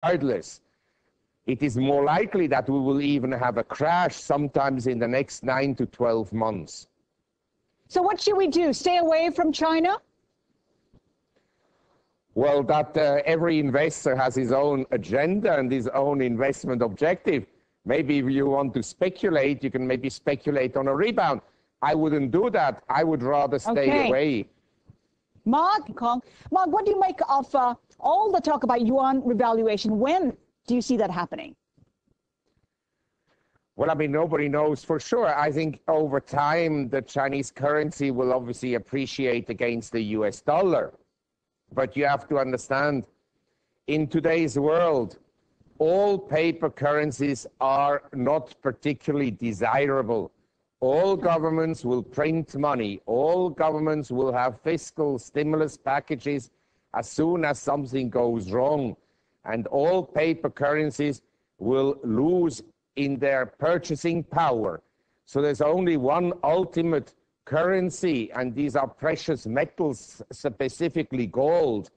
regardless, it is more likely that we will even have a crash sometimes in the next 9 to 12 months. So what should we do? Stay away from China? Well, that every investor has his own agenda and his own investment objective. Maybe if you want to speculate, you can maybe speculate on a rebound. I wouldn't do that. I would rather stay away. Marc, what do you make of all the talk about yuan revaluation? When do you see that happening? Well, I mean, nobody knows for sure. I think over time, the Chinese currency will obviously appreciate against the US dollar. But you have to understand, in today's world, all paper currencies are not particularly desirable. All governments will print money. All governments will have fiscal stimulus packages as soon as something goes wrong. And all paper currencies will lose in their purchasing power. So there's only one ultimate currency, and these are precious metals, specifically gold.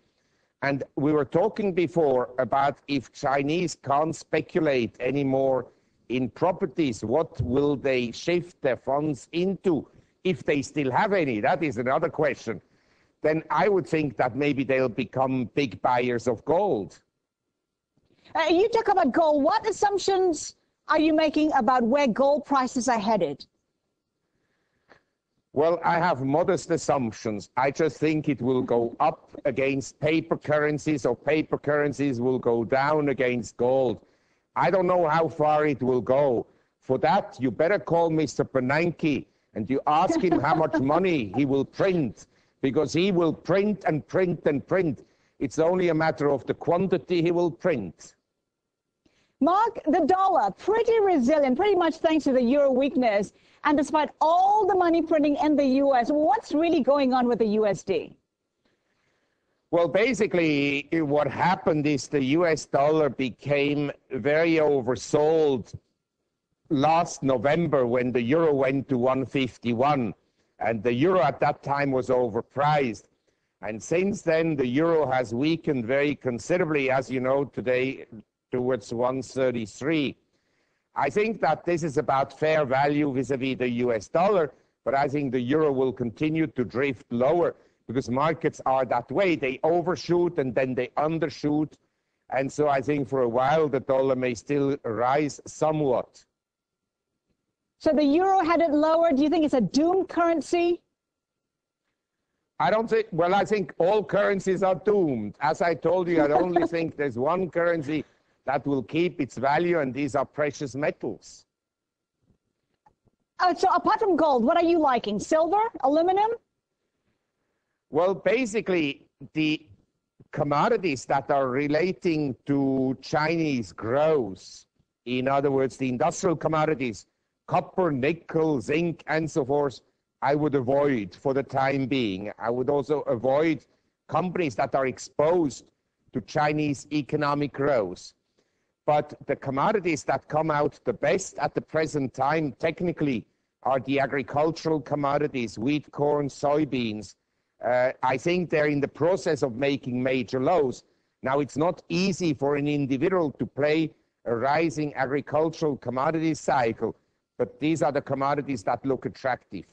And we were talking before about if Chinese can't speculate anymore in properties, what will they shift their funds into, if they still have any? That is another question. Then I would think that maybe they'll become big buyers of gold. You talk about gold. What assumptions are you making about where gold prices are headed? Well, I have modest assumptions. I just think it will go up against paper currencies, or paper currencies will go down against gold. I don't know how far it will go. For that, you better call Mr. Bernanke and you ask him how much money he will print, because he will print and print and print. It's only a matter of the quantity he will print. Marc, the dollar, pretty resilient, pretty much thanks to the euro weakness. And despite all the money printing in the U.S., what's really going on with the USD? Well, basically, what happened is the US dollar became very oversold last November when the euro went to 151. And the euro at that time was overpriced. And since then, the euro has weakened very considerably, as you know, today towards 133. I think that this is about fair value vis-a-vis the US dollar, but I think the euro will continue to drift lower because markets are that way. They overshoot and then they undershoot. And so I think for a while the dollar may still rise somewhat. So the euro headed lower. Do you think it's a doomed currency? I don't think, well, I think all currencies are doomed. As I told you, I only think there's one currency that will keep its value, and these are precious metals. So apart from gold, what are you liking? Silver, aluminum? Well, basically, the commodities that are relating to Chinese growth, in other words, the industrial commodities, copper, nickel, zinc, and so forth, I would avoid for the time being. I would also avoid companies that are exposed to Chinese economic growth. But the commodities that come out the best at the present time, technically, are the agricultural commodities, wheat, corn, soybeans. I think they're in the process of making major lows. Now, it's not easy for an individual to play a rising agricultural commodity cycle, but these are the commodities that look attractive.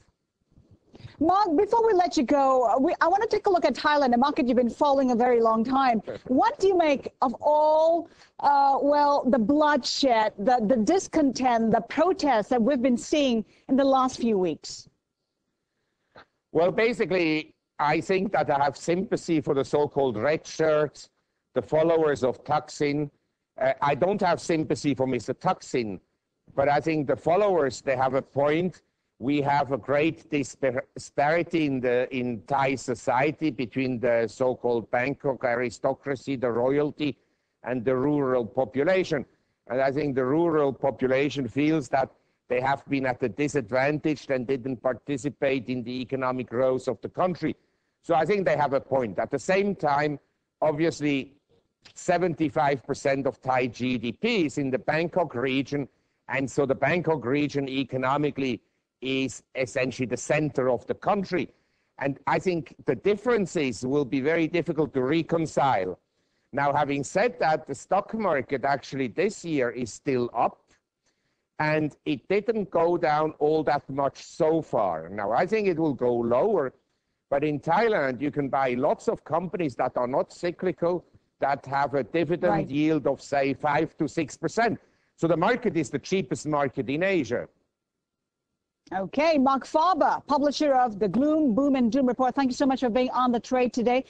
Marc, before we let you go, I want to take a look at Thailand, a market you've been following a very long time. What do you make of all, the bloodshed, the discontent, the protests that we've been seeing in the last few weeks? Well, basically, I think that I have sympathy for the so-called red shirts, the followers of Thaksin. I don't have sympathy for Mr. Thaksin, but I think the followers, they have a point. We have a great disparity in Thai society between the so-called Bangkok aristocracy, the royalty, and the rural population. And I think the rural population feels that they have been at a disadvantage and didn't participate in the economic growth of the country. So I think they have a point. At the same time, obviously, 75% of Thai GDP is in the Bangkok region. And so the Bangkok region economically is essentially the center of the country. And I think the differences will be very difficult to reconcile. Now, having said that, the stock market actually this year is still up, and it didn't go down all that much so far. Now, I think it will go lower, but in Thailand, you can buy lots of companies that are not cyclical, that have a dividend yield of, say, 5 to 6%. So the market is the cheapest market in Asia. Okay, Marc Faber, publisher of the Gloom, Boom, and Doom Report. Thank you so much for being on the trade today.